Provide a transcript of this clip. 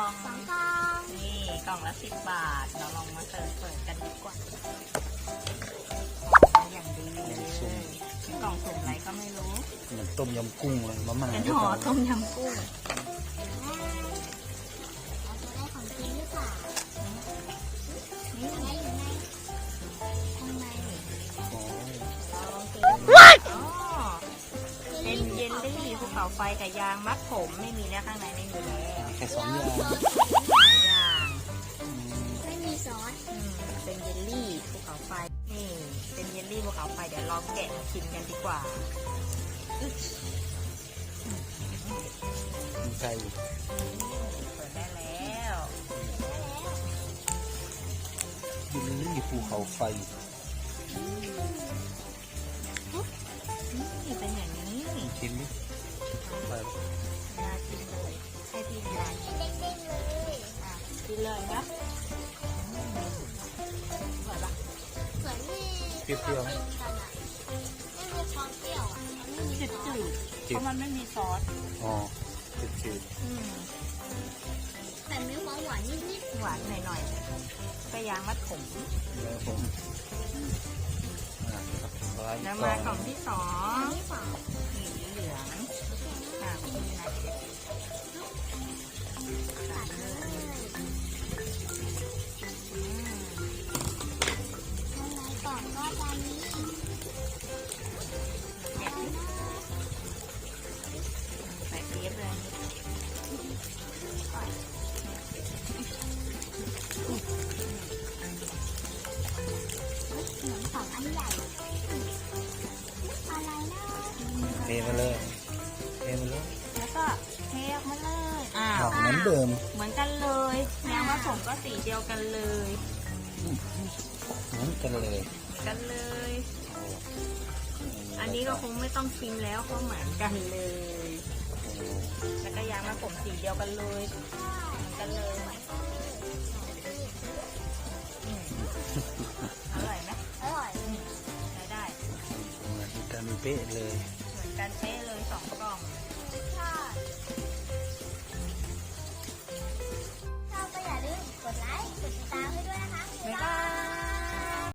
งนี่กล่องละ10 บาทเราลองมาเปิดกันดีกว่าอย่างดีเลยกล่องสุ่มอะไรก็ไม่รู้เหมือนต้มยำกุ้งเลยมาม่าเป็นห่อต้มยำกุ้งเป็นเยลลี่ภูเขาไฟกับยางมัดผมไม่มีแล้วข้างในไม่มีแล้วแค่2 อย่างไม่มีซอสเป็นเยลลี่ภูเขาไฟนี่เป็นเยลลี่ภูเขาไฟเดี๋ยวลองแกะมาชิมกันดีกว่าใช่เปิดได้แล้วเยลลี่ภูเขาไฟนี่เป็นอย่างนี้ชิมดิไปยาชิมเลยให้พี่ยาชิมเด้งๆเลยกินเลยนะสวยปะเปรี้ยวๆไม่มีความเปรี้ยวจืดเพราะมันไม่มีซอสอ๋อจืดแต่มีความหวานนิดๆหวานหน่อยๆก็ยางมัดผมแล้วผมแล้วมากล่องที่2สีเหลืองคุณนะตัดเลยกล่องก็จะมีใส่เทียบเลยเหมือนของอันใหญ่อะไรนะเทมาเลยแล้วก็เทออกมาเลยเหมือนเดิมเหมือนกันเลยแม้ว่าผมก็สีเดียวกันเลยเหมือนกันเลยอันนี้ก็คงไม่ต้องชิมแล้วเพราะเหมือนกันเลยแล้วก็ยางมาผมสีเดียวกันเลยเหมือนกันเลยอร่อยไหมอร่อยได้เหมือนกันเป๊ะเลยเหมือนกันเป๊ะเลย2 กล่องเราก็อย่าลืมกดไลค์กดติดตามให้ด้วยนะคะบ๊ายบาย